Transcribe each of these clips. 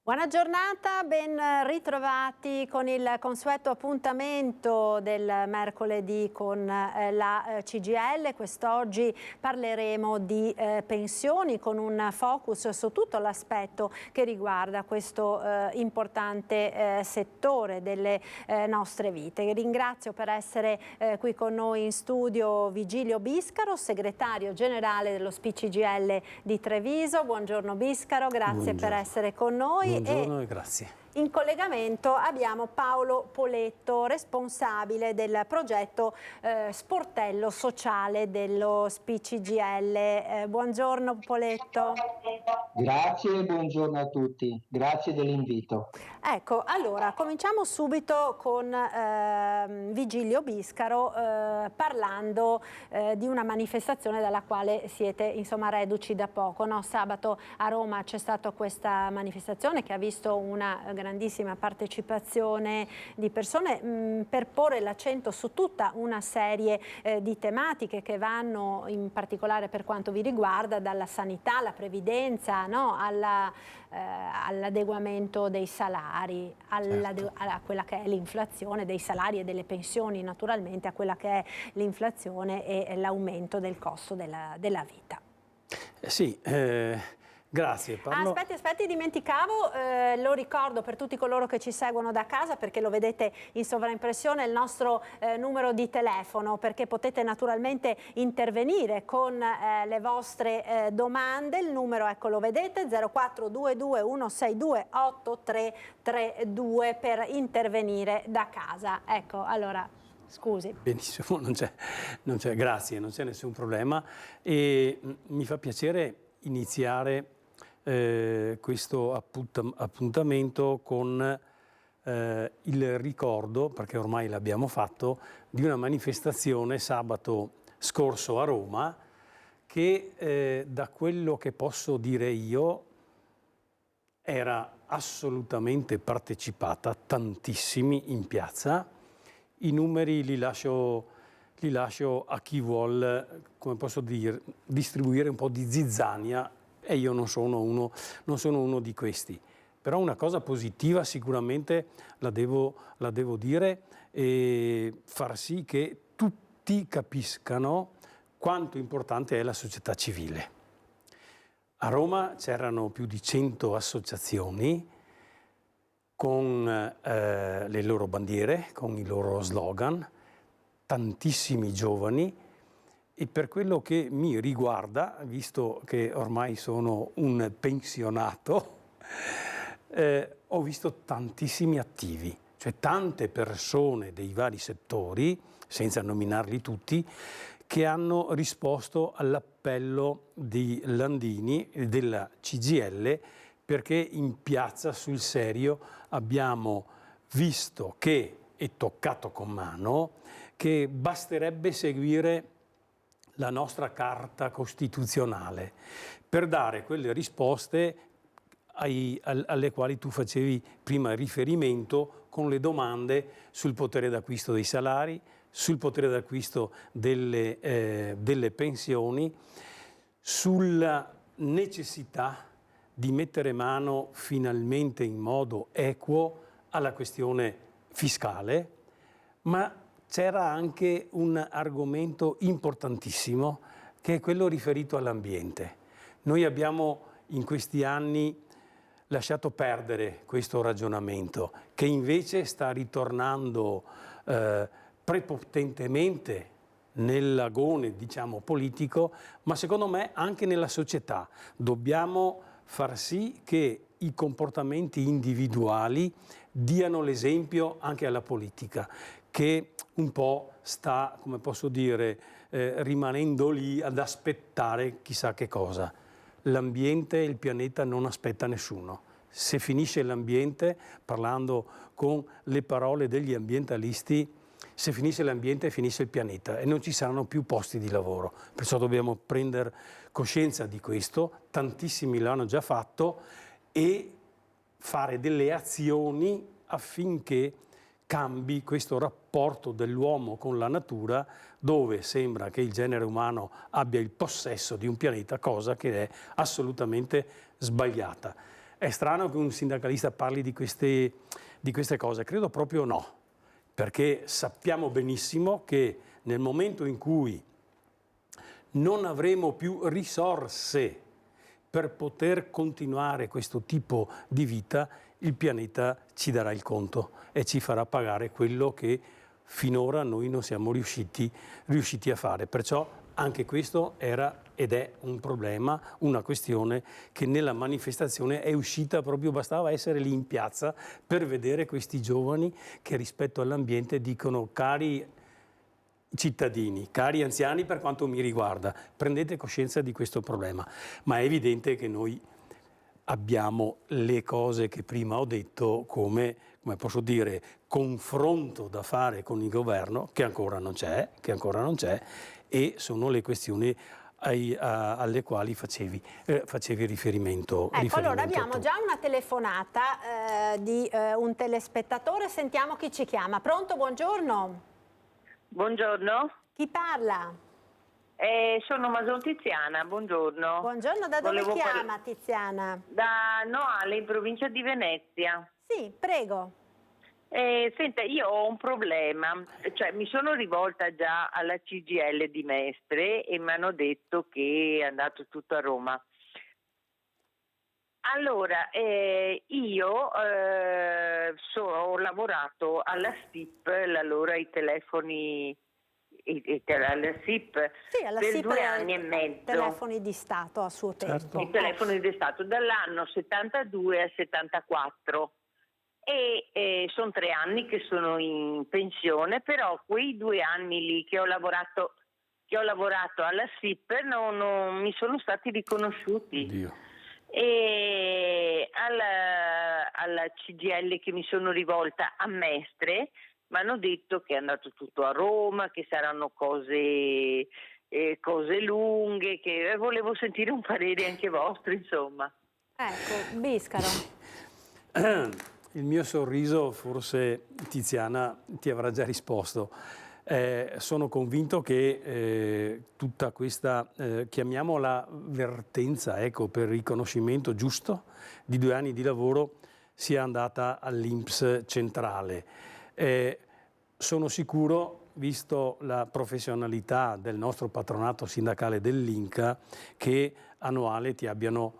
Buona giornata, ben ritrovati con il consueto appuntamento del mercoledì con la CGIL. Quest'oggi parleremo di pensioni con un focus su tutto l'aspetto che riguarda questo importante settore delle nostre vite. Ringrazio per essere qui con noi in studio Vigilio Biscaro, segretario generale dello SPI-CGIL di Treviso. Buongiorno Biscaro, grazie per essere con noi. Buongiorno e grazie. In collegamento abbiamo Paolo Poletto, responsabile del progetto Sportello Sociale dello SPI-CGIL. Buongiorno Poletto. Grazie e buongiorno a tutti, grazie dell'invito. Ecco, allora cominciamo subito con Vigilio Biscaro parlando di una manifestazione dalla quale siete insomma reduci da poco, no? Sabato a Roma c'è stata questa manifestazione che ha visto una grandissima partecipazione di persone per porre l'accento su tutta una serie di tematiche che vanno in particolare per quanto vi riguarda dalla sanità, alla previdenza, no? All'adeguamento dei salari, a quella che è l'inflazione dei salari e delle pensioni, naturalmente a quella che è l'inflazione e l'aumento del costo della vita. Sì, grazie. Aspetti, dimenticavo, lo ricordo per tutti coloro che ci seguono da casa perché lo vedete in sovraimpressione il nostro numero di telefono, perché potete naturalmente intervenire con le vostre domande. Il numero, ecco, lo vedete, 0422 162 8332 per intervenire da casa. Ecco, allora, scusi. Benissimo, grazie, non c'è nessun problema e mi fa piacere iniziare questo appuntamento con il ricordo, perché ormai l'abbiamo fatto, di una manifestazione sabato scorso a Roma che da quello che posso dire io era assolutamente partecipata, tantissimi in piazza. I numeri li lascio a chi vuol, come posso dire, distribuire un po' di zizzania e io non sono uno di questi. Però una cosa positiva sicuramente la devo dire e far sì che tutti capiscano quanto importante è la società civile. A Roma c'erano più di 100 associazioni con le loro bandiere, con i loro slogan, tantissimi giovani. E per quello che mi riguarda, visto che ormai sono un pensionato, ho visto tantissimi attivi, cioè tante persone dei vari settori, senza nominarli tutti, che hanno risposto all'appello di Landini e della CGIL, perché in piazza sul serio abbiamo visto e toccato con mano che basterebbe seguire la nostra Carta Costituzionale per dare quelle risposte alle quali tu facevi prima riferimento con le domande sul potere d'acquisto dei salari, sul potere d'acquisto delle pensioni, sulla necessità di mettere mano finalmente in modo equo alla questione fiscale, ma c'era anche un argomento importantissimo che è quello riferito all'ambiente. Noi abbiamo in questi anni lasciato perdere questo ragionamento che invece sta ritornando prepotentemente nell'agone, diciamo, politico, ma secondo me anche nella società. Dobbiamo far sì che i comportamenti individuali diano l'esempio anche alla politica, che un po' sta, come posso dire, rimanendo lì ad aspettare chissà che cosa. L'ambiente e il pianeta non aspetta nessuno. Se finisce l'ambiente, parlando con le parole degli ambientalisti, se finisce l'ambiente finisce il pianeta e non ci saranno più posti di lavoro. Perciò dobbiamo prendere coscienza di questo, tantissimi l'hanno già fatto, e fare delle azioni affinché cambi questo rapporto dell'uomo con la natura, dove sembra che il genere umano abbia il possesso di un pianeta, cosa che è assolutamente sbagliata. è strano che un sindacalista parli di queste cose, credo proprio no, perché sappiamo benissimo che nel momento in cui non avremo più risorse per poter continuare questo tipo di vita, il pianeta ci darà il conto e ci farà pagare quello che finora noi non siamo riusciti a fare. Perciò anche questo era ed è un problema, una questione che nella manifestazione è uscita proprio, bastava essere lì in piazza per vedere questi giovani che rispetto all'ambiente dicono: cari cittadini, cari anziani, per quanto mi riguarda, prendete coscienza di questo problema. Ma è evidente che noi abbiamo le cose che prima ho detto come posso dire, confronto da fare con il governo, che ancora non c'è, e sono le questioni alle quali facevi riferimento. Ecco, allora abbiamo già una telefonata di un telespettatore, sentiamo chi ci chiama. Pronto, buongiorno. Buongiorno. Chi parla? Sono Mason Tiziana, buongiorno. Buongiorno, da dove chiama Tiziana? Da Noale, in provincia di Venezia. Sì, prego. Senta, io ho un problema, cioè mi sono rivolta già alla CGIL di Mestre e mi hanno detto che è andato tutto a Roma. Allora, io ho lavorato alla STIP, allora i telefoni, alla SIP, sì, alla per SIP 2 anni e mezzo. Telefoni di Stato a suo tempo. I telefoni di Stato, dall'anno 72 al 74. E sono 3 anni che sono in pensione, però quei 2 anni lì che ho lavorato alla SIP non mi sono stati riconosciuti. Dio. E alla CGIL che mi sono rivolta a Mestre mi hanno detto che è andato tutto a Roma, che saranno cose lunghe, che volevo sentire un parere anche vostro, insomma. Ecco, Biscaro. Il mio sorriso, forse Tiziana ti avrà già risposto. Sono convinto che tutta questa, chiamiamola vertenza, ecco, per riconoscimento giusto di 2 anni di lavoro sia andata all'INPS centrale. Sono sicuro, visto la professionalità del nostro patronato sindacale dell'Inca, che a Noale ti abbiano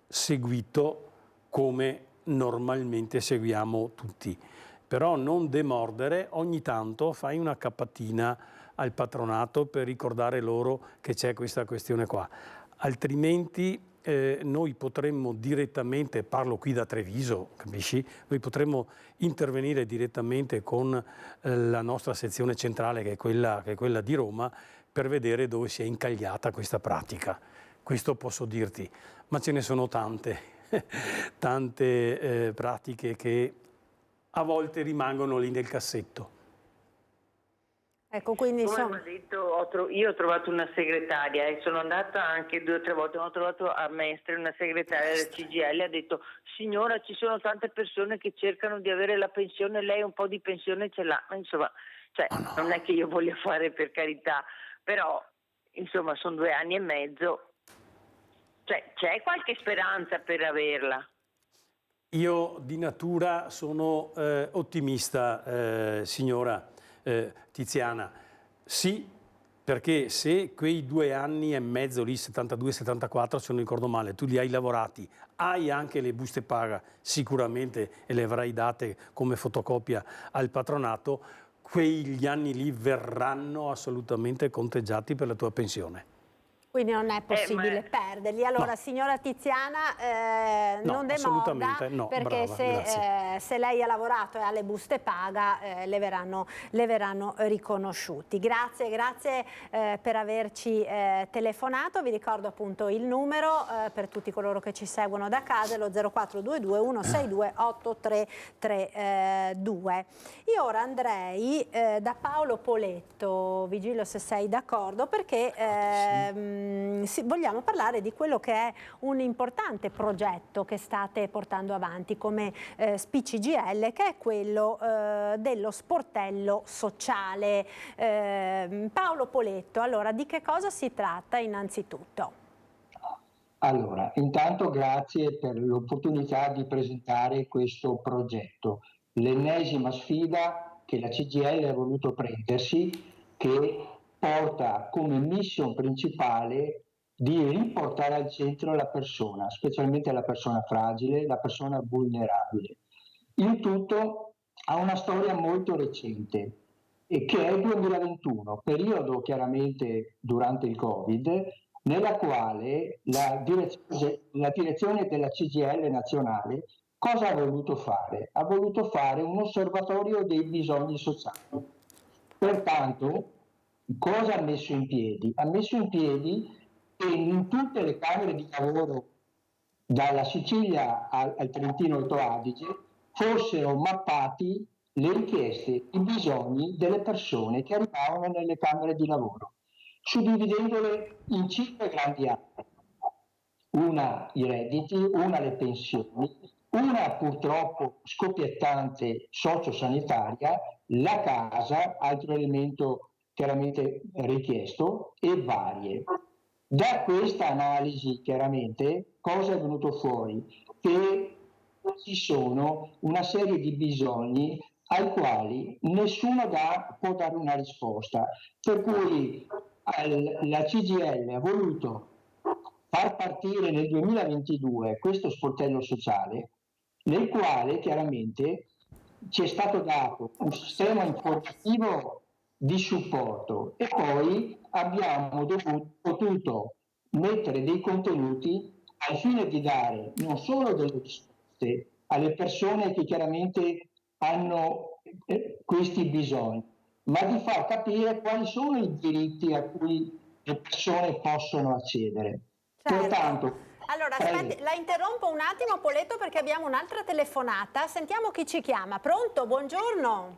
seguito come normalmente seguiamo tutti. Però non demordere, ogni tanto fai una cappatina al patronato per ricordare loro che c'è questa questione qua. Altrimenti noi potremmo direttamente, parlo qui da Treviso, capisci? Noi potremmo intervenire direttamente con la nostra sezione centrale, che è quella di Roma, per vedere dove si è incagliata questa pratica. Questo posso dirti, ma ce ne sono tante pratiche che a volte rimangono lì nel cassetto. Ecco, quindi Come ho detto, io ho trovato una segretaria e sono andata anche 2 o 3 volte, ho trovato a Mestre una segretaria del CGIL, ha detto: signora, ci sono tante persone che cercano di avere la pensione, lei un po' di pensione ce l'ha. Insomma, cioè, non è che io voglia fare, per carità, però insomma sono 2 anni e mezzo, cioè c'è qualche speranza per averla? Io di natura sono ottimista, signora Tiziana. Sì, perché se quei 2 anni e mezzo lì, 72-74, se non ricordo male, tu li hai lavorati, hai anche le buste paga sicuramente e le avrai date come fotocopia al patronato, quegli anni lì verranno assolutamente conteggiati per la tua pensione. Quindi non è possibile perderli. Allora, no. Signora Tiziana, No, non demorda, assolutamente no, perché brava, se lei ha lavorato e ha le buste paga, le verranno riconosciuti. Grazie per averci telefonato. Vi ricordo appunto il numero per tutti coloro che ci seguono da casa, lo 0422 162 8332. Io ora andrei da Paolo Poletto, Vigilio se sei d'accordo, perché vogliamo parlare di quello che è un importante progetto che state portando avanti come SPCGIL, che è quello dello sportello sociale. Paolo Poletto, allora di che cosa si tratta innanzitutto? Allora, intanto grazie per l'opportunità di presentare questo progetto, l'ennesima sfida che la CGIL ha voluto prendersi, che porta come mission principale di riportare al centro la persona, specialmente la persona fragile, la persona vulnerabile. Il tutto ha una storia molto recente, e che è il 2021, periodo chiaramente durante il Covid, nella quale la direzione della CGIL nazionale cosa ha voluto fare? Ha voluto fare un osservatorio dei bisogni sociali. Pertanto, cosa ha messo in piedi? Ha messo in piedi che in tutte le camere di lavoro, dalla Sicilia al Trentino Alto Adige, fossero mappati le richieste, i bisogni delle persone che arrivavano nelle camere di lavoro, suddividendole in 5 grandi aree. Una i redditi, una le pensioni, una purtroppo scoppiettante sociosanitaria, la casa, altro elemento chiaramente richiesto, e varie. Da questa analisi chiaramente cosa è venuto fuori? Che ci sono una serie di bisogni ai quali nessuno può dare una risposta, per cui la CGIL ha voluto far partire nel 2022 questo sportello sociale, nel quale chiaramente ci è stato dato un sistema informativo di supporto, e poi abbiamo potuto mettere dei contenuti al fine di dare non solo delle risposte alle persone che chiaramente hanno questi bisogni, ma di far capire quali sono i diritti a cui le persone possono accedere. Certo. Pertanto, allora, aspetti, la interrompo un attimo, Poletto, perché abbiamo un'altra telefonata. Sentiamo chi ci chiama. Pronto? Buongiorno.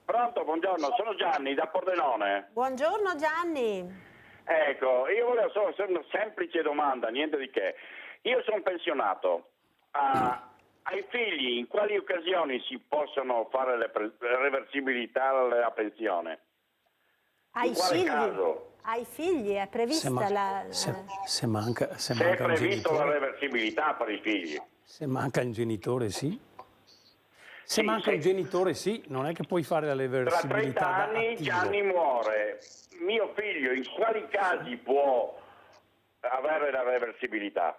Pronto, buongiorno, sono Gianni da Pordenone. Buongiorno Gianni. Ecco, io volevo solo fare una semplice domanda, niente di che. Io sono pensionato. Ai figli in quali occasioni si possono fare le reversibilità della pensione? Ai in quale figli? caso? Ai figli è prevista se manca Se un è previsto genitore, la reversibilità per i figli. se manca un genitore, sì. Se manca un genitore, sì, non è che puoi fare la Tra reversibilità 30 anni Gianni muore. Mio figlio in quali casi può avere la reversibilità?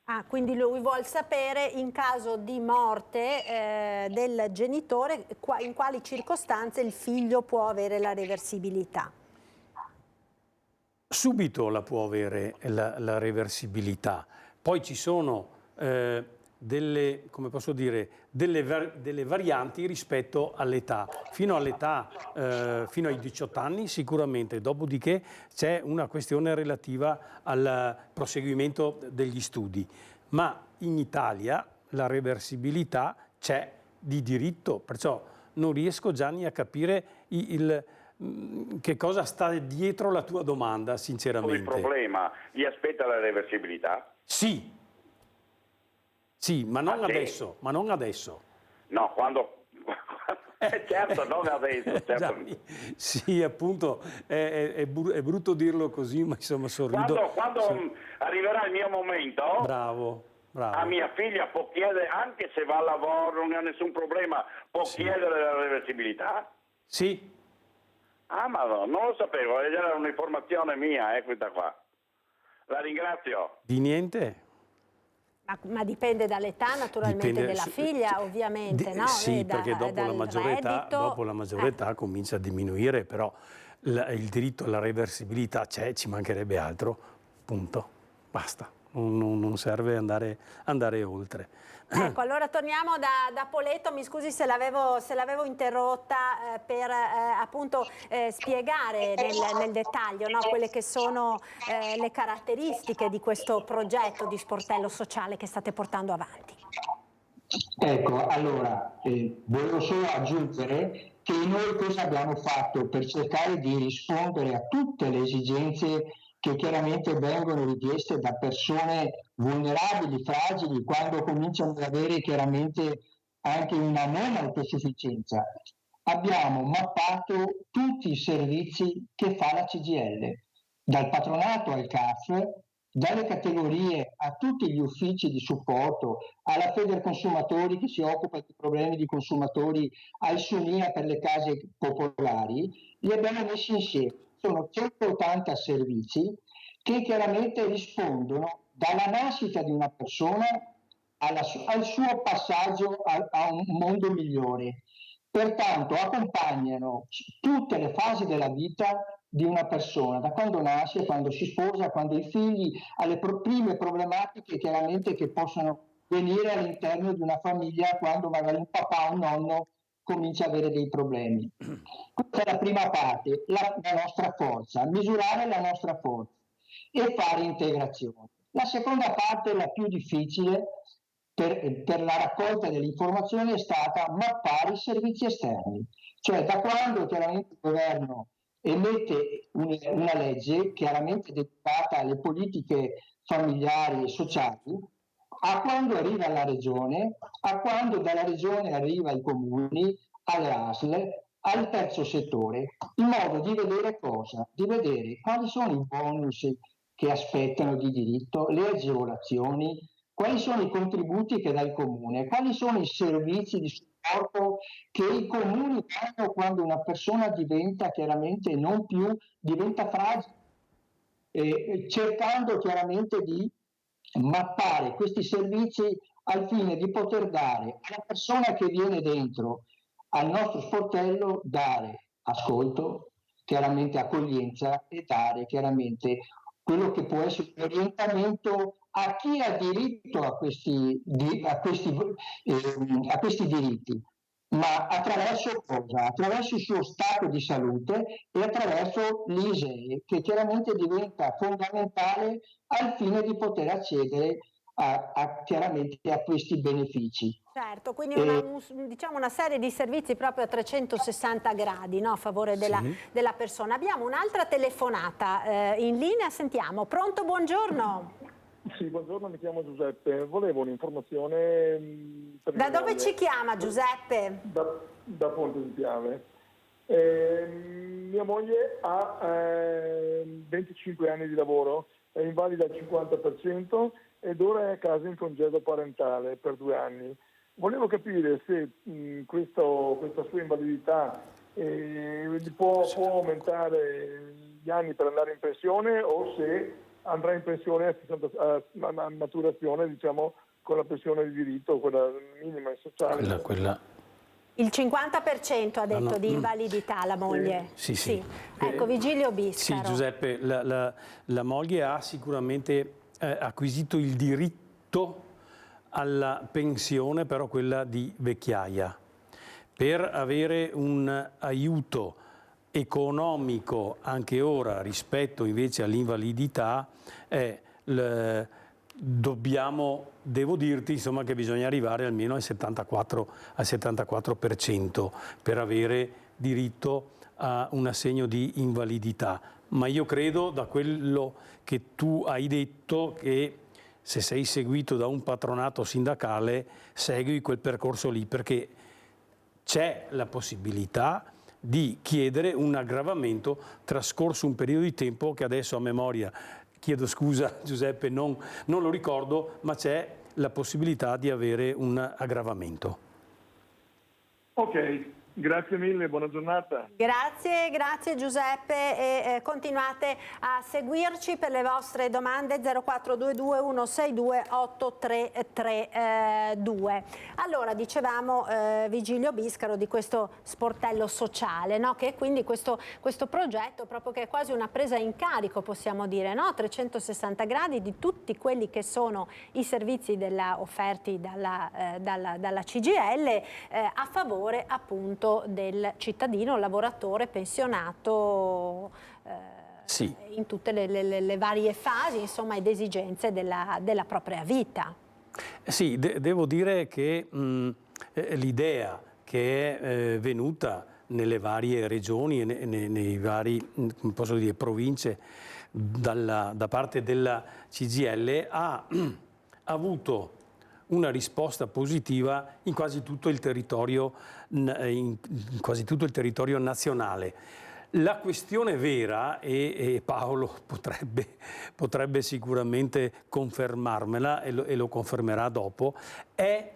Ah, quindi lui vuol sapere in caso di morte del genitore in quali circostanze il figlio può avere la reversibilità. Subito la può avere la reversibilità. Poi ci sono delle, come posso dire, delle varianti rispetto all'età. Fino ai 18 anni sicuramente, dopodiché c'è una questione relativa al proseguimento degli studi. Ma in Italia la reversibilità c'è di diritto, perciò non riesco, Gianni, a capire che cosa sta dietro la tua domanda, sinceramente. Il problema gli aspetta la reversibilità? Sì. Sì, ma non adesso, ma non adesso. No, quando... certo, non adesso. Certo. Gianni, sì, appunto, è brutto dirlo così, ma insomma sorrido. Quando arriverà il mio momento, bravo. a mia figlia può chiedere, anche se va al lavoro, non ha nessun problema, può chiedere la reversibilità? Sì. Ah, ma no, non lo sapevo, era un'informazione mia, questa qua. La ringrazio. Di niente. Ma dipende dall'età naturalmente della figlia, ovviamente, no? Sì, perché dopo la maggiore età comincia a diminuire, però il diritto alla reversibilità c'è, ci mancherebbe altro, punto, basta, non serve andare oltre. Ecco, allora torniamo da Poletto, mi scusi se l'avevo interrotta per appunto spiegare nel dettaglio, no, quelle che sono le caratteristiche di questo progetto di sportello sociale che state portando avanti. Ecco, allora, volevo solo aggiungere che noi cosa abbiamo fatto per cercare di rispondere a tutte le esigenze che chiaramente vengono richieste da persone vulnerabili, fragili, quando cominciano ad avere chiaramente anche una non autosufficienza. Abbiamo mappato tutti i servizi che fa la CGIL, dal patronato al CAF, dalle categorie a tutti gli uffici di supporto, alla Federconsumatori che si occupa di problemi di consumatori, al Sunia per le case popolari, li abbiamo messi insieme. Sono 180 servizi che chiaramente rispondono dalla nascita di una persona al suo passaggio a un mondo migliore. Pertanto accompagnano tutte le fasi della vita di una persona, da quando nasce, quando si sposa, quando ha i figli, alle prime problematiche chiaramente che possono venire all'interno di una famiglia quando magari un papà o un nonno comincia a avere dei problemi. Questa è la prima parte, la nostra forza, misurare la nostra forza e fare integrazione. La seconda parte, la più difficile per la raccolta delle informazioni, è stata mappare i servizi esterni, cioè da quando chiaramente il governo emette una legge chiaramente dedicata alle politiche familiari e sociali, a quando arriva alla regione, a quando dalla regione arriva ai comuni, alle ASL, al terzo settore, in modo di vedere cosa? Di vedere quali sono i bonus che aspettano di diritto, le agevolazioni, quali sono i contributi che dà il comune, quali sono i servizi di supporto che i comuni danno quando una persona diventa chiaramente non più, diventa fragile, cercando chiaramente di mappare questi servizi al fine di poter dare alla persona che viene dentro al nostro sportello, dare ascolto, chiaramente accoglienza e dare chiaramente quello che può essere un orientamento a chi ha diritto a questi diritti, ma attraverso cosa? Attraverso il suo stato di salute e attraverso l'ISEE, che chiaramente diventa fondamentale al fine di poter accedere chiaramente a questi benefici. Certo, quindi diciamo una serie di servizi proprio a 360 gradi, no, a favore della persona. Abbiamo un'altra telefonata in linea, sentiamo. Pronto, buongiorno. Sì, buongiorno, mi chiamo Giuseppe. Volevo un'informazione... Da dove ci chiama Giuseppe? Da Ponte di Piave. Mia moglie ha 25 anni di lavoro, è invalida al 50% ed ora è a casa in congedo parentale per 2 anni. Volevo capire se questa sua invalidità può aumentare gli anni per andare in pensione o se andrà in pensione a maturazione, diciamo, con la pensione di diritto, quella minima e sociale. Quella. Il 50% ha detto di invalidità la moglie. Sì. Ecco, Vigilio Biscaro. Sì, Giuseppe, la moglie ha sicuramente acquisito il diritto alla pensione, però quella di vecchiaia. Per avere un aiuto economico anche ora rispetto invece all'invalidità, devo dirti insomma che bisogna arrivare almeno al 74% per avere diritto a un assegno di invalidità. Ma io credo, da quello che tu hai detto, che se sei seguito da un patronato sindacale segui quel percorso lì, perché c'è la possibilità di chiedere un aggravamento trascorso un periodo di tempo che adesso a memoria, chiedo scusa Giuseppe, non lo ricordo, ma c'è la possibilità di avere un aggravamento. Ok. Grazie mille, buona giornata. Grazie Giuseppe, e continuate a seguirci per le vostre domande 0422 162 8332. Allora, dicevamo Vigilio Biscaro di questo sportello sociale, no? Che quindi questo progetto proprio che è quasi una presa in carico, possiamo dire, no? 360 gradi di tutti quelli che sono i servizi offerti dalla CGIL a favore appunto del cittadino, lavoratore, pensionato in tutte le varie fasi, insomma, ed esigenze della propria vita. Sì, devo dire che l'idea che è venuta nelle varie regioni e nei vari, posso dire, province da parte della CGIL ha avuto una risposta positiva in quasi tutto il territorio nazionale. La questione vera, e Paolo potrebbe sicuramente confermarmela e lo confermerà dopo, è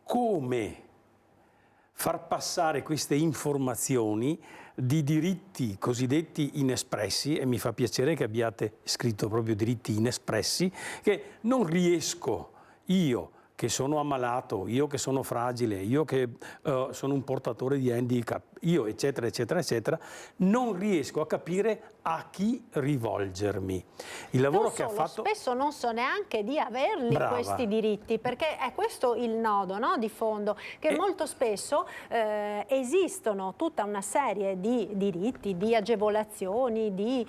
come far passare queste informazioni di diritti cosiddetti inespressi, e mi fa piacere che abbiate scritto proprio diritti inespressi, che non riesco io, che sono ammalato, io che sono fragile, io che sono un portatore di handicap, io eccetera eccetera eccetera, non riesco a capire a chi rivolgermi. Il lavoro che ha fatto... Spesso non so neanche di averli. Brava. Questi diritti, perché è questo il nodo, no, di fondo, che molto spesso esistono tutta una serie di diritti, di agevolazioni, di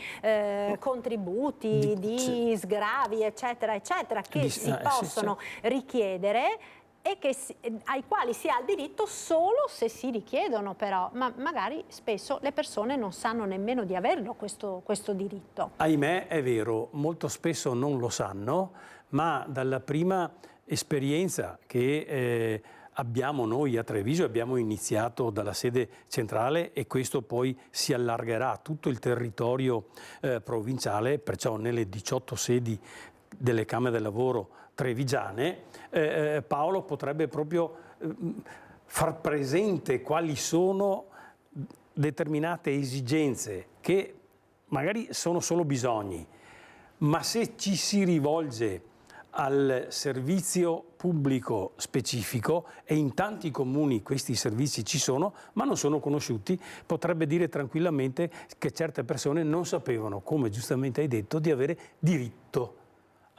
contributi, di sgravi eccetera eccetera, che si possono richiedere e ai quali si ha il diritto solo se si richiedono, però, ma magari spesso le persone non sanno nemmeno di averlo questo diritto. Ahimè, è vero, molto spesso non lo sanno, ma dalla prima esperienza che abbiamo noi a Treviso, abbiamo iniziato dalla sede centrale e questo poi si allargherà a tutto il territorio provinciale, perciò nelle 18 sedi delle Camere del Lavoro trevigiane, Paolo potrebbe proprio far presente quali sono determinate esigenze che magari sono solo bisogni, ma se ci si rivolge al servizio pubblico specifico, e in tanti comuni questi servizi ci sono ma non sono conosciuti, potrebbe dire tranquillamente che certe persone non sapevano, come giustamente hai detto, di avere diritto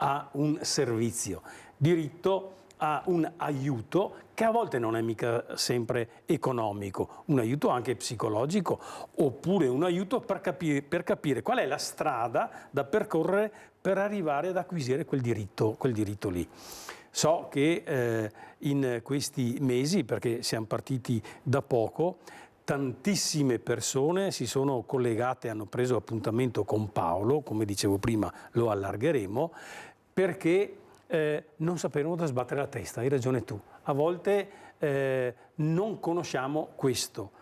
a un servizio, diritto a un aiuto che a volte non è mica sempre economico, un aiuto anche psicologico, oppure un aiuto per capire qual è la strada da percorrere per arrivare ad acquisire quel diritto lì. So che in questi mesi, perché siamo partiti da poco, tantissime persone si sono collegate, hanno preso appuntamento con Paolo, come dicevo prima lo allargheremo, perché non sapevano da sbattere la testa, hai ragione tu. A volte non conosciamo questo.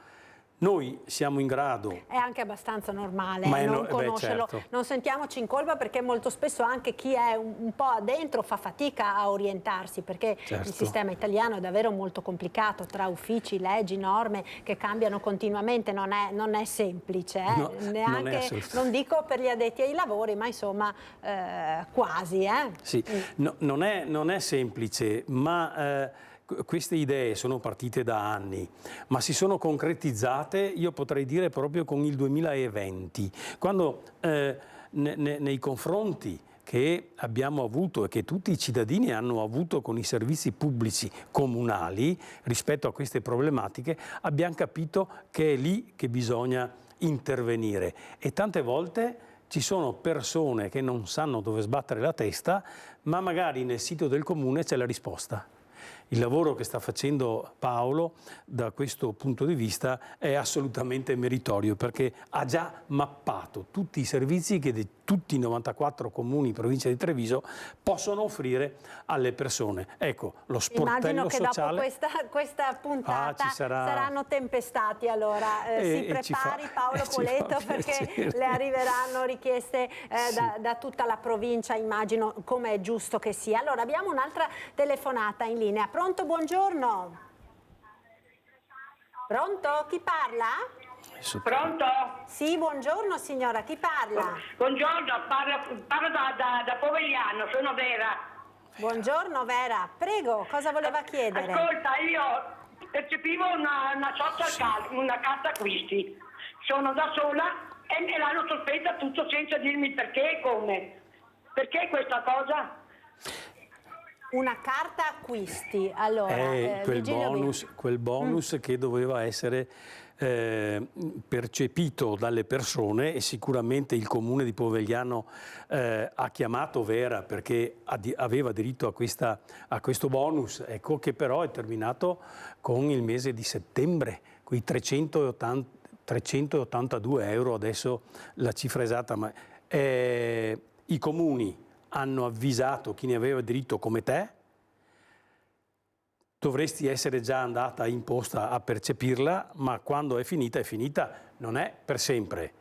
Noi siamo in grado... È anche abbastanza normale non conoscerlo. Certo. Non sentiamoci in colpa, perché molto spesso anche chi è un po' addentro fa fatica a orientarsi, perché il sistema italiano è davvero molto complicato, tra uffici, leggi, norme che cambiano continuamente, non è semplice. No, neanche, non dico per gli addetti ai lavori, ma insomma quasi. Sì, no, non è semplice, ma... queste idee sono partite da anni, ma si sono concretizzate, io potrei dire, proprio con il 2020, quando nei confronti che abbiamo avuto e che tutti i cittadini hanno avuto con i servizi pubblici comunali rispetto a queste problematiche, abbiamo capito che è lì che bisogna intervenire. E tante volte ci sono persone che non sanno dove sbattere la testa, ma magari nel sito del comune c'è la risposta. Il lavoro che sta facendo Paolo da questo punto di vista è assolutamente meritorio, perché ha già mappato tutti i servizi che tutti i 94 comuni in provincia di Treviso possono offrire alle persone. Ecco, lo sportello sociale... Immagino che dopo questa puntata saranno tempestati, allora si prepari Paolo Poletto, perché le arriveranno richieste da tutta la provincia, immagino, come è giusto che sia. Allora abbiamo un'altra telefonata in linea. Pronto? Buongiorno. Pronto? Chi parla? Pronto? Sì, buongiorno signora, chi parla? Buongiorno, parlo da Povegliano, sono Vera. Buongiorno Vera, prego, cosa voleva chiedere? Ascolta, io percepivo una social card, una carta acquisti. Sono da sola e me l'hanno sospesa tutto senza dirmi perché e come. Perché questa cosa? Una carta acquisti, allora... quel bonus che doveva essere percepito dalle persone, e sicuramente il comune di Povegliano ha chiamato Vera perché aveva diritto a questo bonus, ecco, che però è terminato con il mese di settembre, quei 382 euro, adesso la cifra esatta, ma i comuni hanno avvisato chi ne aveva diritto come te, dovresti essere già andata in posta a percepirla, ma quando è finita, non è per sempre.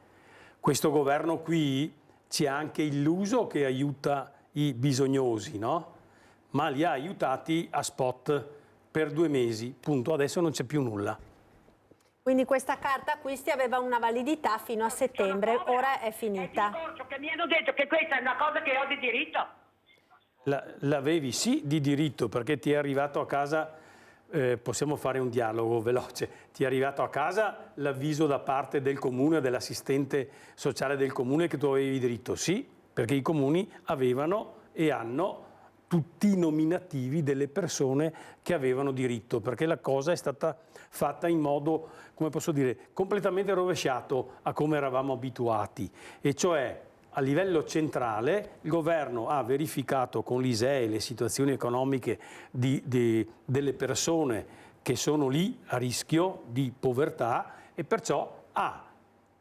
Questo governo qui ci ha anche illuso che aiuta i bisognosi, no? Ma li ha aiutati a spot per 2 mesi, punto. Adesso non c'è più nulla. Quindi questa carta acquisti aveva una validità fino a settembre, ora è finita. È il discorso che mi hanno detto che questa è una cosa che ho di diritto. L'avevi sì di diritto, perché ti è arrivato a casa, possiamo fare un dialogo veloce, ti è arrivato a casa l'avviso da parte del comune, dell'assistente sociale del comune che tu avevi diritto? Sì, perché i comuni avevano e hanno tutti i nominativi delle persone che avevano diritto, perché la cosa è stata fatta in modo, come posso dire, completamente rovesciato a come eravamo abituati, e cioè a livello centrale il governo ha verificato con l'ISEE le situazioni economiche delle persone che sono lì a rischio di povertà, e perciò ha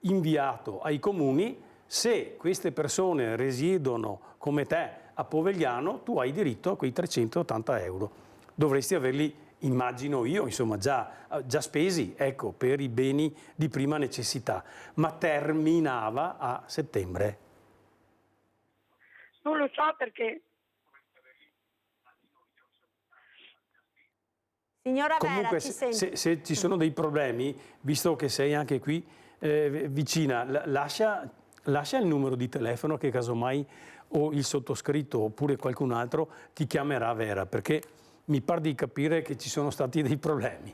inviato ai comuni: se queste persone risiedono come te a Povegliano, tu hai diritto a quei 380 euro. Dovresti averli, immagino io, insomma, già spesi, ecco, per i beni di prima necessità, ma terminava a settembre. Non lo so perché. Signora Vera, Comunque, ci senti? se ci sono dei problemi, visto che sei anche qui vicina, lascia il numero di telefono, che casomai o il sottoscritto oppure qualcun altro ti chiamerà, Vera, perché mi pare di capire che ci sono stati dei problemi.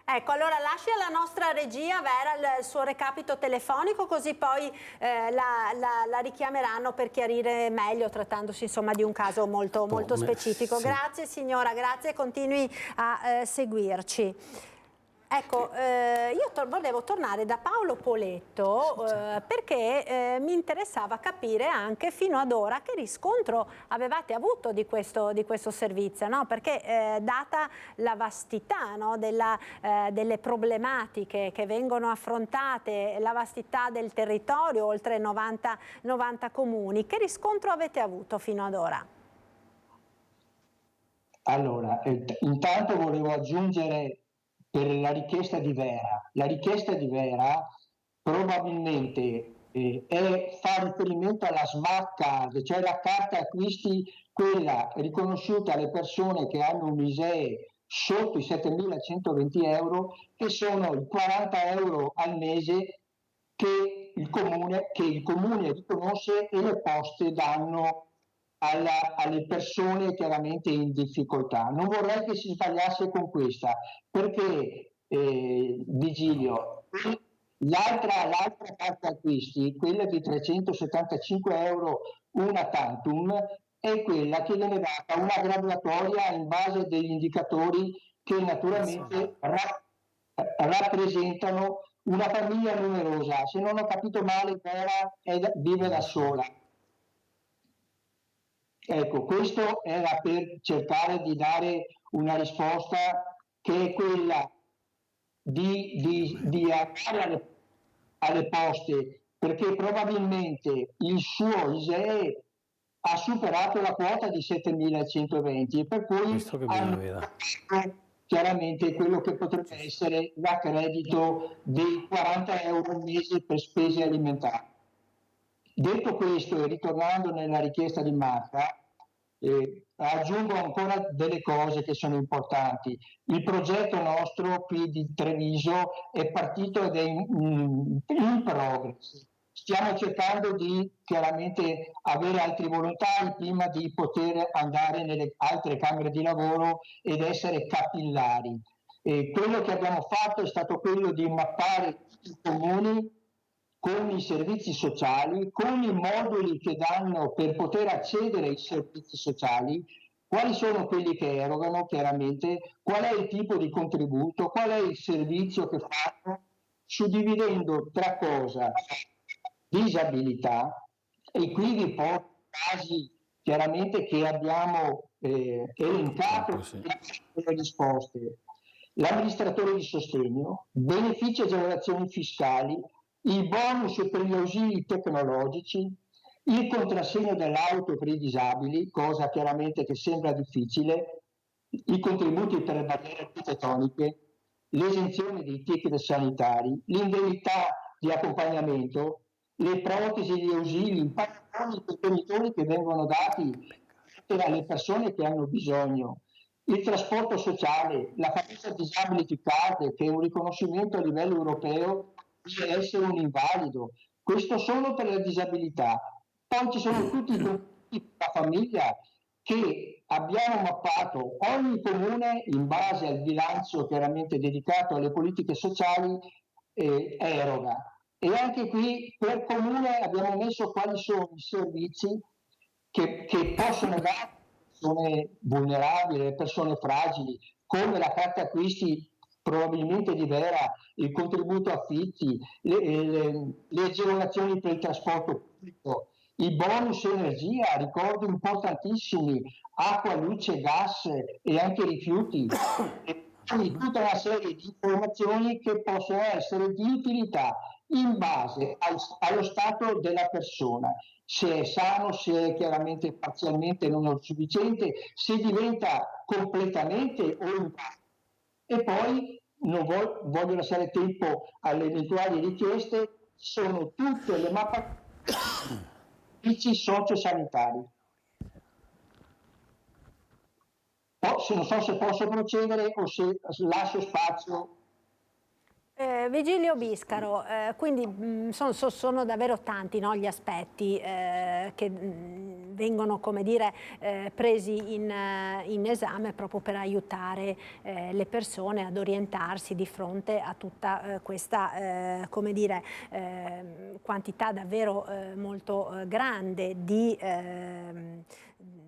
Ecco, allora lasci alla nostra regia, Vera, il suo recapito telefonico, così poi la richiameranno per chiarire meglio, trattandosi insomma di un caso molto specifico. Sì. Grazie signora, grazie, continui a seguirci. Ecco, io volevo tornare da Paolo Poletto perché mi interessava capire anche fino ad ora che riscontro avevate avuto di questo servizio, no? Perché data la vastità, no, delle problematiche che vengono affrontate, la vastità del territorio, oltre 90 comuni, che riscontro avete avuto fino ad ora? Allora, intanto volevo aggiungere per la richiesta di Vera. La richiesta di Vera probabilmente fa riferimento alla smart card, cioè la carta acquisti, quella riconosciuta alle persone che hanno un ISEE sotto i 7.120 euro, che sono i 40 euro al mese che il comune riconosce e le poste danno alle persone chiaramente in difficoltà. Non vorrei che si sbagliasse con questa, perché Vigilio, l'altra carta acquisti, quella di 375 euro una tantum, è quella che viene data una graduatoria in base degli indicatori che naturalmente rappresentano una famiglia numerosa. Se non ho capito male, Vera vive da sola. Ecco, questo era per cercare di dare una risposta che è quella di andare alle poste, perché probabilmente il suo ISEE ha superato la quota di 7.120 e per cui hanno chiaramente quello che potrebbe essere l'accredito dei 40 euro al mese per spese alimentari. Detto questo, e ritornando nella richiesta di Marta, aggiungo ancora delle cose che sono importanti. Il progetto nostro qui di Treviso è partito ed è in progress. Stiamo cercando di chiaramente avere altri volontari prima di poter andare nelle altre camere di lavoro ed essere capillari. Quello che abbiamo fatto è stato quello di mappare i comuni con i servizi sociali, con i moduli che danno per poter accedere ai servizi sociali, quali sono quelli che erogano chiaramente, qual è il tipo di contributo, qual è il servizio che fanno, suddividendo tra cosa? Disabilità, e qui vi porto casi chiaramente che abbiamo elencato le risposte. L'amministratore di sostegno, benefici e agevolazioni fiscali, i bonus per gli ausili tecnologici, il contrassegno dell'auto per i disabili, cosa chiaramente che sembra difficile, i contributi per le barriere architettoniche, l'esenzione dei ticket sanitari, l'indennità di accompagnamento, le protesi, gli ausili, i pantaloni per i genitori che vengono dati alle persone che hanno bisogno, il trasporto sociale, la famosa disability card, che è un riconoscimento a livello europeo di essere un invalido, questo solo per la disabilità. Poi ci sono tutti i contributi per la famiglia che abbiamo mappato, ogni comune in base al bilancio chiaramente dedicato alle politiche sociali eroga. E anche qui per comune abbiamo messo quali sono i servizi che possono dare a persone vulnerabili, persone fragili, come la carta acquisti probabilmente di Vera, il contributo affitti, le agevolazioni per il trasporto pubblico, i bonus energia, ricordi importantissimi, acqua, luce, gas e anche rifiuti. E quindi tutta una serie di informazioni che possono essere di utilità in base allo stato della persona, se è sano, se è chiaramente parzialmente non sufficiente, se diventa completamente o in parte. E poi non voglio lasciare tempo alle eventuali richieste, sono tutte le mappe sociosanitari. Non so se posso procedere o se lascio spazio. Vigilio Biscaro, quindi sono davvero tanti, no, gli aspetti che vengono, come dire, presi in esame proprio per aiutare le persone ad orientarsi di fronte a tutta questa come dire, quantità davvero molto grande di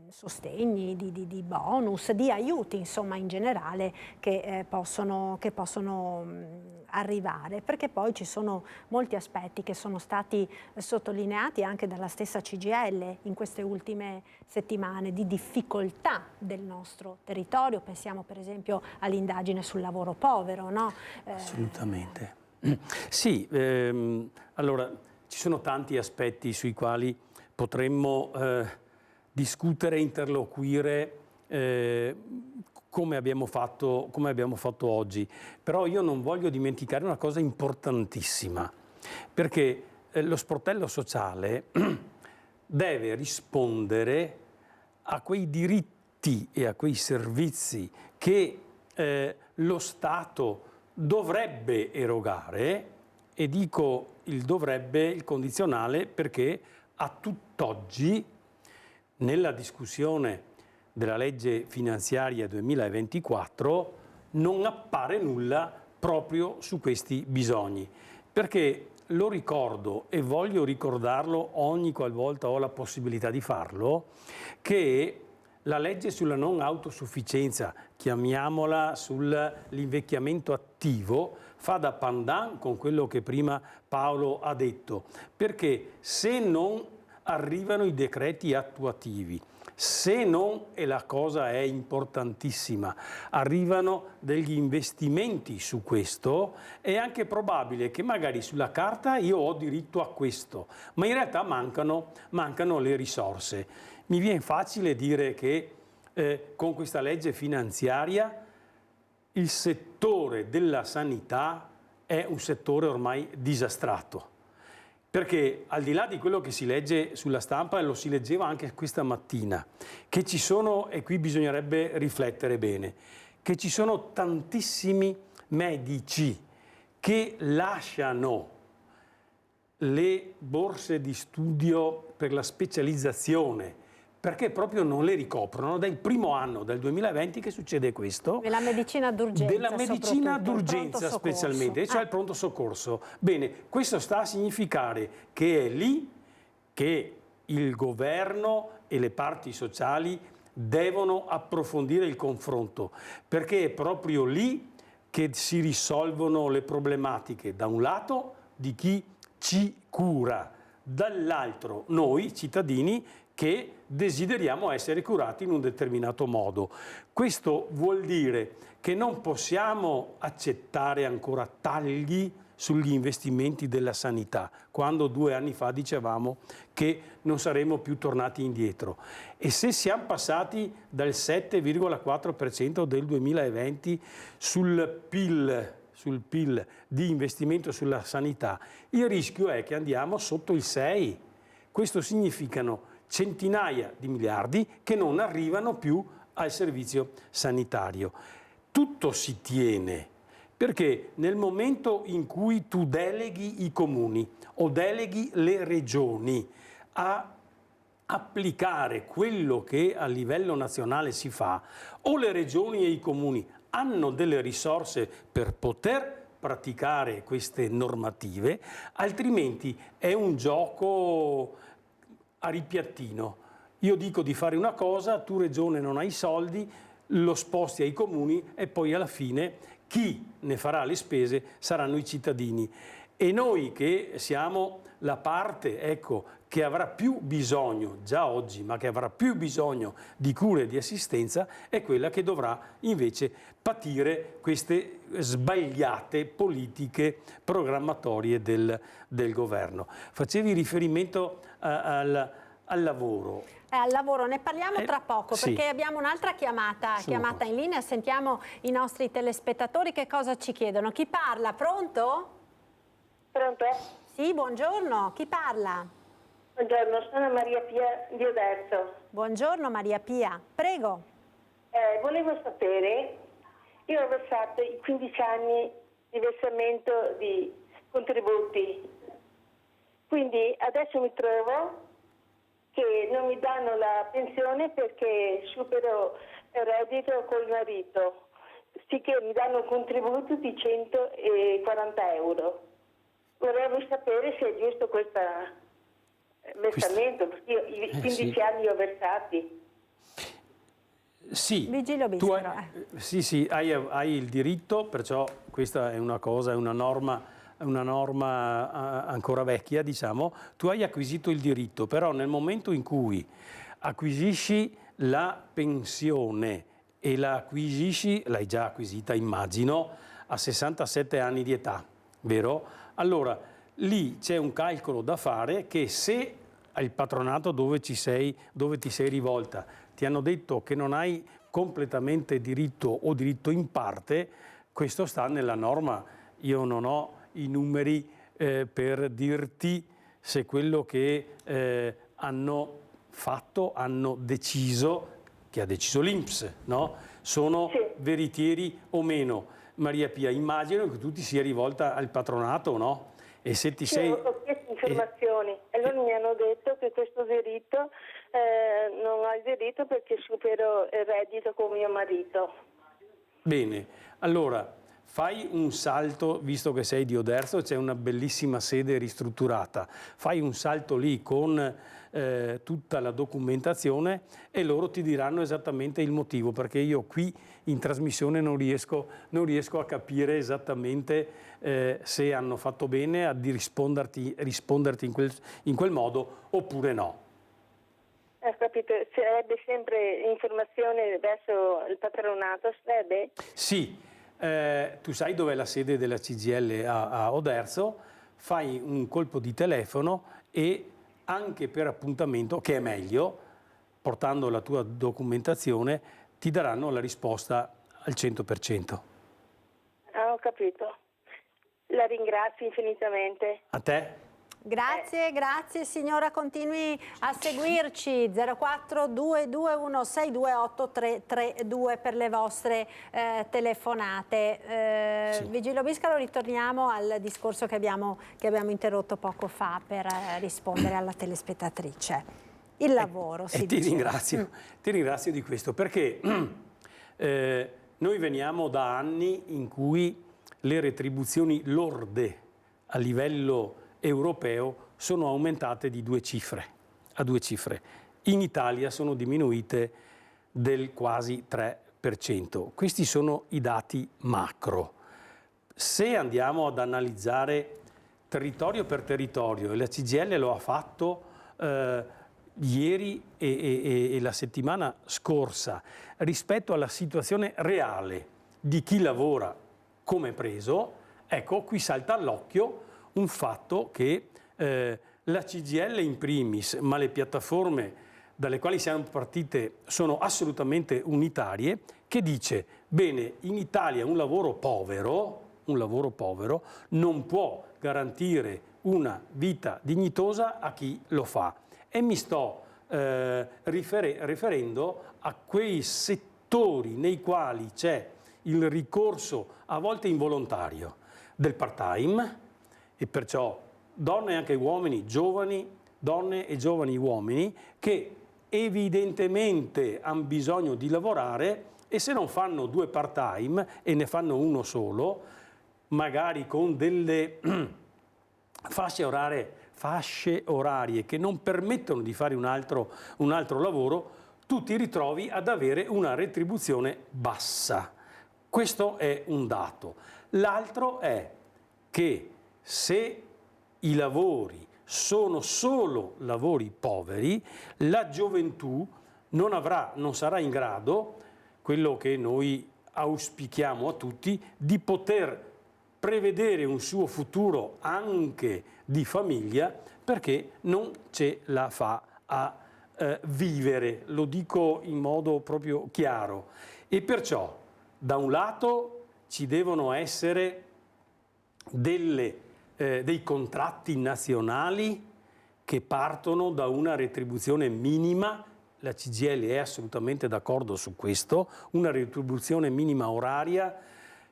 sostegni, di bonus, di aiuti, insomma, in generale che possono arrivare, perché poi ci sono molti aspetti che sono stati sottolineati anche dalla stessa CGIL in queste ultime settimane di difficoltà del nostro territorio. Pensiamo per esempio all'indagine sul lavoro povero, no? Assolutamente. Sì, allora ci sono tanti aspetti sui quali potremmo discutere, interloquire come abbiamo fatto oggi. Però io non voglio dimenticare una cosa importantissima, perché lo sportello sociale deve rispondere a quei diritti e a quei servizi che lo Stato dovrebbe erogare, e dico il dovrebbe, il condizionale, perché a tutt'oggi nella discussione della legge finanziaria 2024 non appare nulla proprio su questi bisogni, perché lo ricordo e voglio ricordarlo ogni qualvolta ho la possibilità di farlo, che la legge sulla non autosufficienza, chiamiamola sull'invecchiamento attivo, fa da pandan con quello che prima Paolo ha detto, perché se non arrivano i decreti attuativi, se non, e la cosa è importantissima, arrivano degli investimenti su questo, è anche probabile che magari sulla carta io ho diritto a questo, ma in realtà mancano le risorse. Mi viene facile dire che con questa legge finanziaria il settore della sanità è un settore ormai disastrato. Perché al di là di quello che si legge sulla stampa, e lo si leggeva anche questa mattina, che ci sono, e qui bisognerebbe riflettere bene, che ci sono tantissimi medici che lasciano le borse di studio per la specializzazione, perché proprio non le ricoprono. Dal primo anno del 2020 che succede questo. Della medicina d'urgenza. Della medicina d'urgenza specialmente, cioè il pronto soccorso. Bene, questo sta a significare che è lì che il governo e le parti sociali devono approfondire il confronto, perché è proprio lì che si risolvono le problematiche, da un lato di chi ci cura, dall'altro noi cittadini che desideriamo essere curati in un determinato modo. Questo vuol dire che non possiamo accettare ancora tagli sugli investimenti della sanità, quando 2 anni fa dicevamo che non saremmo più tornati indietro. E se siamo passati dal 7,4% del 2020 sul PIL di investimento sulla sanità, il rischio è che andiamo sotto il 6%. Questo significano centinaia di miliardi che non arrivano più al servizio sanitario. Tutto si tiene, perché nel momento in cui tu deleghi i comuni o deleghi le regioni a applicare quello che a livello nazionale si fa, o le regioni e i comuni hanno delle risorse per poter praticare queste normative, altrimenti è un gioco a ripiattino. Io dico di fare una cosa, tu regione non hai soldi, lo sposti ai comuni e poi alla fine chi ne farà le spese saranno i cittadini. E noi che siamo la parte, ecco, che avrà più bisogno, già oggi, ma che avrà più bisogno di cure e di assistenza, è quella che dovrà invece patire queste sbagliate politiche programmatorie del governo. Facevi riferimento al lavoro. Al lavoro ne parliamo tra poco, sì, perché abbiamo un'altra chiamata in linea. Sentiamo i nostri telespettatori che cosa ci chiedono. Chi parla? Pronto? Pronto? Sì, buongiorno. Chi parla? Buongiorno, sono Maria Pia di Oderzo. Buongiorno Maria Pia, prego. Volevo sapere, io ho versato i 15 anni di versamento di contributi, quindi adesso mi trovo che non mi danno la pensione perché supero il reddito col marito, sicché mi danno un contributo di 140 euro. Vorrei sapere se è giusto questo versamento, perché io i 15 anni li ho versati. Sì, Vigilio Biscaro. Sì, hai il diritto, perciò questa è una cosa, è una norma ancora vecchia, diciamo. Tu hai acquisito il diritto, però nel momento in cui acquisisci la pensione e la acquisisci, l'hai già acquisita immagino, a 67 anni di età, vero? Allora, lì c'è un calcolo da fare che se al patronato dove ti sei rivolta ti hanno detto che non hai completamente diritto o diritto in parte, questo sta nella norma. Io non ho i numeri per dirti se quello che hanno fatto, hanno deciso, che ha deciso l'INPS, no? Sono veritieri o meno. Maria Pia, immagino che tu ti sia rivolta al patronato, no? E se ti sei... Ho chiesto informazioni e loro mi hanno detto che questo diritto non ho il diritto perché supero il reddito con mio marito. Bene, allora fai un salto, visto che sei di Oderzo, c'è una bellissima sede ristrutturata, fai un salto lì con tutta la documentazione e loro ti diranno esattamente il motivo, perché io qui in trasmissione non riesco a capire esattamente se hanno fatto bene a risponderti in quel modo oppure no. Ho capito, sarebbe sempre informazione verso il patronato, sarebbe? Sì, tu sai dov'è la sede della CGIL a Oderzo, fai un colpo di telefono e anche per appuntamento, che è meglio, portando la tua documentazione, ti daranno la risposta al 100%. Ah, ho capito. La ringrazio infinitamente. A te? Grazie signora, continui a seguirci 0422162832 per le vostre telefonate. Sì. Vigilio Biscaro, ritorniamo al discorso che abbiamo interrotto poco fa per rispondere alla telespettatrice. Il lavoro, si ti dice. ringrazio di questo, perché noi veniamo da anni in cui le retribuzioni lorde a livello europeo sono aumentate di a due cifre. In Italia sono diminuite del quasi 3%. Questi sono i dati macro. Se andiamo ad analizzare territorio per territorio, e la CGIL lo ha fatto ieri e la settimana scorsa, rispetto alla situazione reale di chi lavora come preso, Ecco, qui salta all'occhio un fatto che la CGIL in primis, ma le piattaforme dalle quali siamo partite sono assolutamente unitarie, che dice, bene, in Italia un lavoro povero non può garantire una vita dignitosa a chi lo fa. E mi sto riferendo a quei settori nei quali c'è il ricorso, a volte involontario, del part-time, e perciò donne e anche uomini, giovani, donne e giovani uomini, che evidentemente hanno bisogno di lavorare e se non fanno 2 part-time e ne fanno uno solo, magari con delle fasce orarie che non permettono di fare un altro lavoro, tu ti ritrovi ad avere una retribuzione bassa. Questo è un dato. L'altro è che se i lavori sono solo lavori poveri, la gioventù non sarà in grado, quello che noi auspichiamo a tutti, di poter prevedere un suo futuro anche di famiglia, perché non ce la fa a vivere, lo dico in modo proprio chiaro. E perciò, da un lato, ci devono essere dei contratti nazionali che partono da una retribuzione minima, la CGIL è assolutamente d'accordo su questo, una retribuzione minima oraria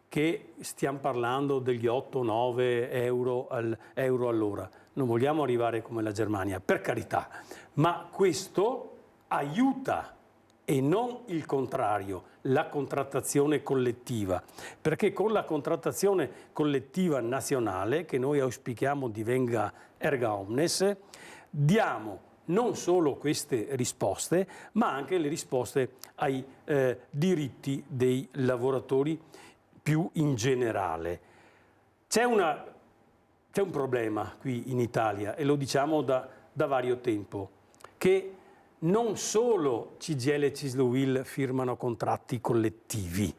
che stiamo parlando degli 8-9 euro all'ora. Non vogliamo arrivare come la Germania, per carità, ma questo aiuta e non il contrario, la contrattazione collettiva, perché con la contrattazione collettiva nazionale, che noi auspichiamo divenga erga omnes, diamo non solo queste risposte, ma anche le risposte ai diritti dei lavoratori più in generale. C'è un problema qui in Italia, e lo diciamo da vario tempo, che non solo CGIL e CISL-UIL firmano contratti collettivi,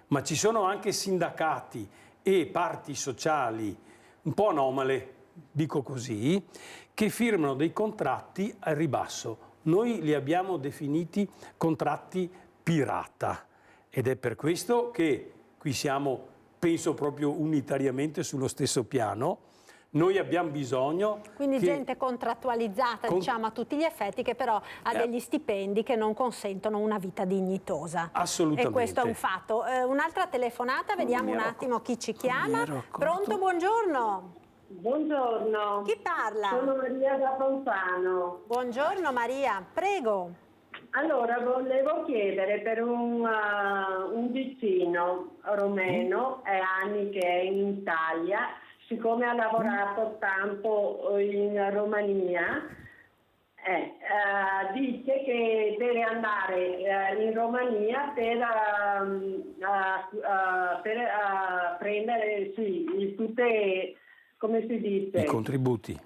ma ci sono anche sindacati e parti sociali un po' anomale, dico così, che firmano dei contratti al ribasso. Noi li abbiamo definiti contratti pirata ed è per questo che qui siamo, penso, proprio unitariamente sullo stesso piano. Noi abbiamo bisogno... Quindi gente contrattualizzata, diciamo, a tutti gli effetti, che però ha degli stipendi che non consentono una vita dignitosa. Assolutamente. E questo è un fatto. Un'altra telefonata, vediamo un attimo chi ci chiama. Pronto, buongiorno. Buongiorno. Chi parla? Sono Maria da Fontano. Buongiorno Maria, prego. Allora, volevo chiedere per un vicino romeno, è anni che è in Italia, siccome ha lavorato tanto in Romania, dice che deve andare in Romania per prendere tutte, come si dice? I contributi.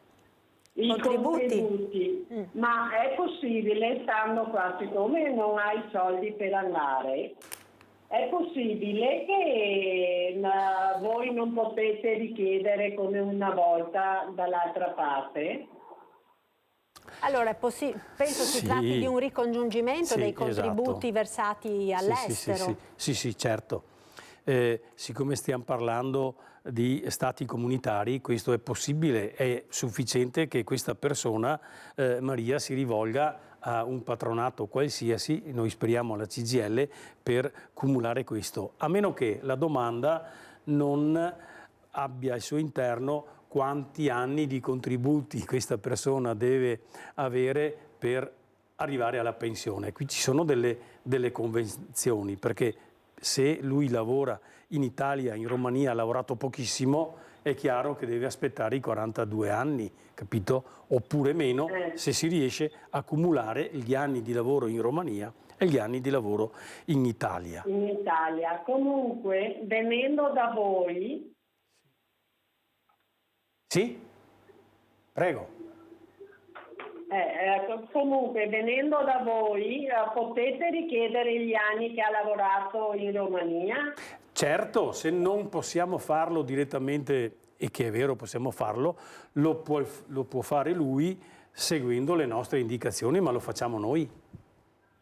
I contributi. Ma è possibile, stando qua, siccome non hai soldi per andare, è possibile che voi non potete richiedere come una volta dall'altra parte? Allora, penso si tratti di un ricongiungimento dei contributi versati all'estero. Sì, certo. Siccome stiamo parlando di stati comunitari, questo è possibile, è sufficiente che questa persona, Maria, si rivolga a un patronato qualsiasi, noi speriamo alla CGIL, per cumulare questo, a meno che la domanda non abbia al suo interno quanti anni di contributi questa persona deve avere per arrivare alla pensione. Qui ci sono delle convenzioni, perché se lui lavora in Italia, in Romania, ha lavorato pochissimo, è chiaro che deve aspettare i 42 anni, capito? Oppure meno, se si riesce a cumulare gli anni di lavoro in Romania e gli anni di lavoro in Italia. In Italia. Comunque, venendo da voi... Sì? Prego. Comunque, venendo da voi, potete richiedere gli anni che ha lavorato in Romania? Certo, se non possiamo farlo direttamente, e che è vero possiamo farlo, lo può fare lui seguendo le nostre indicazioni, ma lo facciamo noi.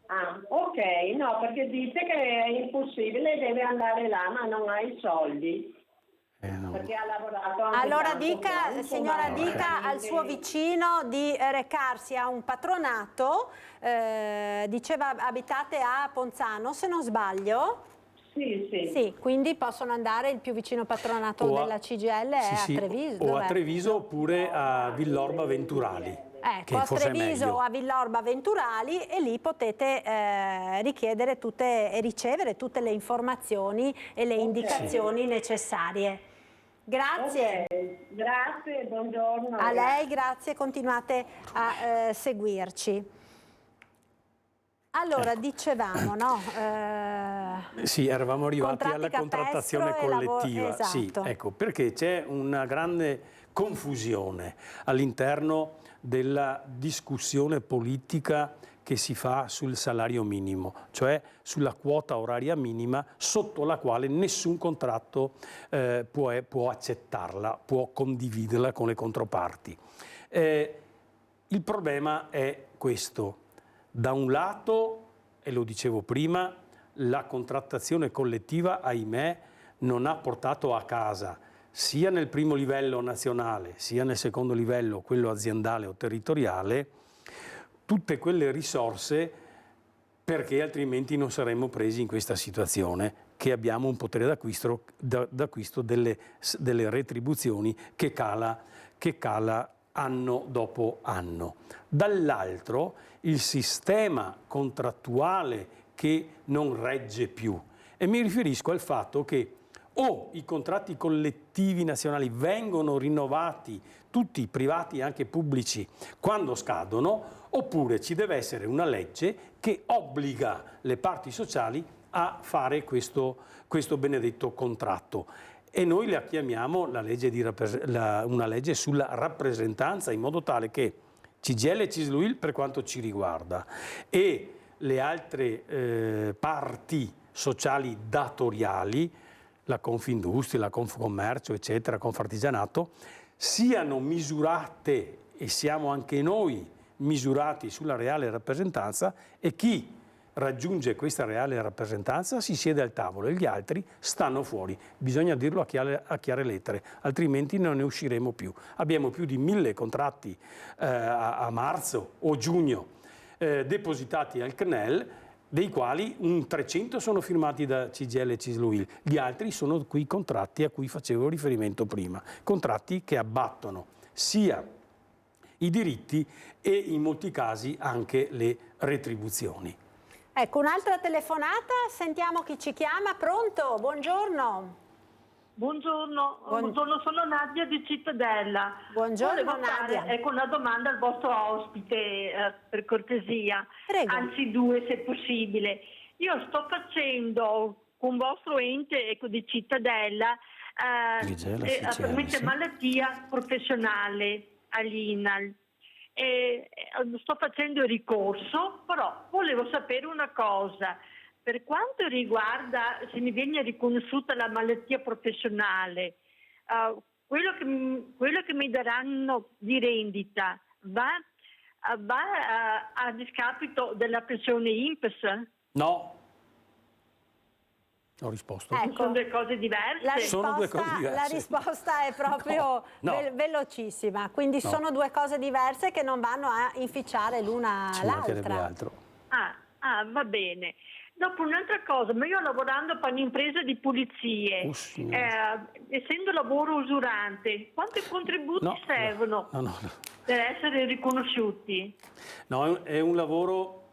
Ah, ok, no, perché dice che è impossibile, deve andare là, ma non ha i soldi. No. Perché ha lavorato anche Allora tanto dica, tempo, signora, ma dica al suo vicino di recarsi a un patronato, diceva abitate a Ponzano, se non sbaglio. Sì, sì. Sì, quindi possono andare, il più vicino patronato della CGL è sì, a Treviso. o a Treviso oppure a Villorba Venturali. Ecco, a Treviso o a Villorba Venturali, e lì potete richiedere e ricevere tutte le informazioni e le indicazioni necessarie. Grazie. Okay. Grazie, buongiorno. A lei, grazie, continuate a seguirci. Allora, dicevamo, no? Sì, eravamo arrivati alla contrattazione collettiva. Esatto. Sì, ecco, perché c'è una grande confusione all'interno della discussione politica che si fa sul salario minimo, cioè sulla quota oraria minima sotto la quale nessun contratto può accettarla, può condividerla con le controparti. Il problema è questo. Da un lato, e lo dicevo prima, la contrattazione collettiva, ahimè, non ha portato a casa, sia nel primo livello nazionale, sia nel secondo livello, quello aziendale o territoriale, tutte quelle risorse, perché altrimenti non saremmo presi in questa situazione, che abbiamo un potere d'acquisto delle retribuzioni che cala anno dopo anno. Dall'altro il sistema contrattuale che non regge più, e mi riferisco al fatto che o i contratti collettivi nazionali vengono rinnovati, tutti privati e anche pubblici, quando scadono, oppure ci deve essere una legge che obbliga le parti sociali a fare questo benedetto contratto. E noi la chiamiamo una legge sulla rappresentanza, in modo tale che CGIL e CISL-UIL, per quanto ci riguarda, e le altre parti sociali datoriali, la Confindustria, la Confcommercio, eccetera, Confartigianato, siano misurate, e siamo anche noi misurati sulla reale rappresentanza, e chi raggiunge questa reale rappresentanza si siede al tavolo e gli altri stanno fuori. Bisogna dirlo a chiare lettere, altrimenti non ne usciremo più. Abbiamo più di 1000 contratti a marzo o giugno depositati al CNEL, dei quali un 300 sono firmati da CGIL e CISL-UIL. Gli altri sono quei contratti a cui facevo riferimento prima, contratti che abbattono sia i diritti e in molti casi anche le retribuzioni. Ecco, un'altra telefonata, sentiamo chi ci chiama. Pronto? Buongiorno. Buongiorno, sono Nadia di Cittadella. Buongiorno. Volevo Nadia. fare una domanda al vostro ospite, per cortesia. Prego. Anzi 2 se possibile. Io sto facendo con vostro ente di Cittadella attualmente malattia professionale all'INAL. Sto facendo il ricorso, però volevo sapere una cosa. Per quanto riguarda, se mi viene riconosciuta la malattia professionale, quello che mi daranno di rendita va a discapito della pensione INPS? No. Ho risposto. Ecco, sono due cose diverse. Sono due cose diverse. La risposta è proprio velocissima, quindi sono due cose diverse che non vanno a inficiare l'una l'altra. Va bene. Dopo un'altra cosa, ma io lavorando per un'impresa di pulizie, essendo lavoro usurante, quanti contributi servono per essere riconosciuti? No, è un lavoro...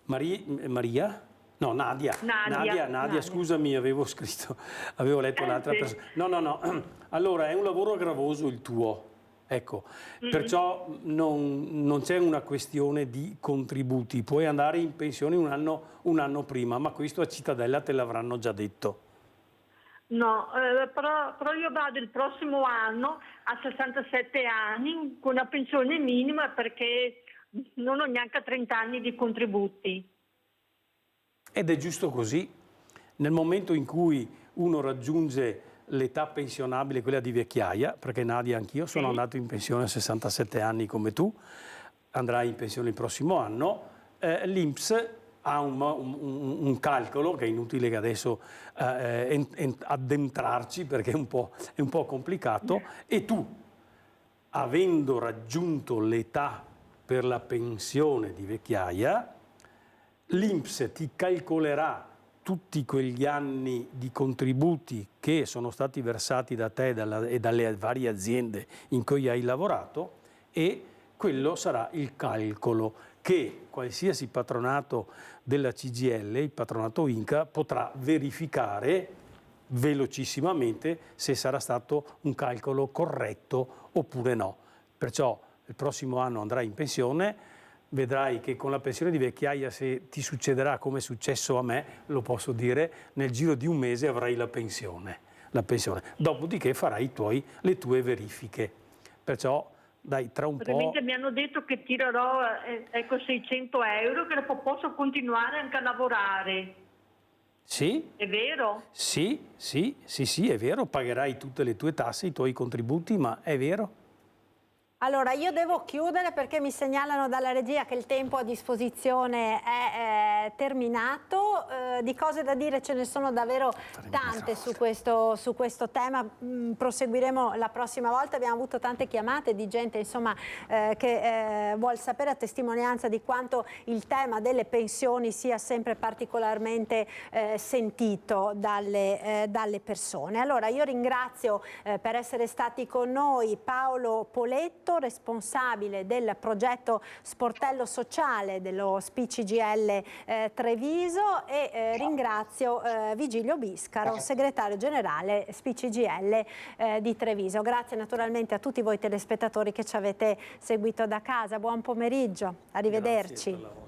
Maria? No, Nadia, scusami, avevo letto un'altra persona. No. Allora, è un lavoro gravoso il tuo. Ecco, perciò non c'è una questione di contributi, puoi andare in pensione un anno prima, ma questo a Cittadella te l'avranno già detto. No, però io vado il prossimo anno a 67 anni con una pensione minima perché non ho neanche 30 anni di contributi. Ed è giusto così. Nel momento in cui uno raggiunge l'età pensionabile, quella di vecchiaia, perché Nadia, anch'io sono andato in pensione a 67 anni come tu, andrai in pensione il prossimo anno, l'INPS ha un calcolo che è inutile che adesso addentrarci perché è un po' complicato, e tu, avendo raggiunto l'età per la pensione di vecchiaia, l'INPS ti calcolerà tutti quegli anni di contributi che sono stati versati da te e dalle varie aziende in cui hai lavorato, e quello sarà il calcolo che qualsiasi patronato della CGIL, il patronato Inca, potrà verificare velocissimamente se sarà stato un calcolo corretto oppure no. Perciò il prossimo anno andrai in pensione, vedrai che con la pensione di vecchiaia, se ti succederà come è successo a me, lo posso dire, nel giro di un mese avrai la pensione. Dopodiché farai le tue verifiche. Perciò dai, tra un po'... Mi hanno detto che tirerò 600 euro, che posso continuare anche a lavorare. Sì. È vero? Sì, è vero, pagherai tutte le tue tasse, i tuoi contributi, ma è vero. Allora, io devo chiudere perché mi segnalano dalla regia che il tempo a disposizione è terminato. Di cose da dire ce ne sono davvero tante su questo tema. Proseguiremo la prossima volta. Abbiamo avuto tante chiamate di gente, insomma, che vuol sapere, a testimonianza di quanto il tema delle pensioni sia sempre particolarmente sentito dalle persone. Allora, io ringrazio per essere stati con noi Paolo Poletto, responsabile del progetto Sportello Sociale dello SPI-CGIL Treviso, e ringrazio Vigilio Biscaro, segretario generale SPI-CGIL di Treviso. Grazie naturalmente a tutti voi telespettatori che ci avete seguito da casa. Buon pomeriggio, arrivederci.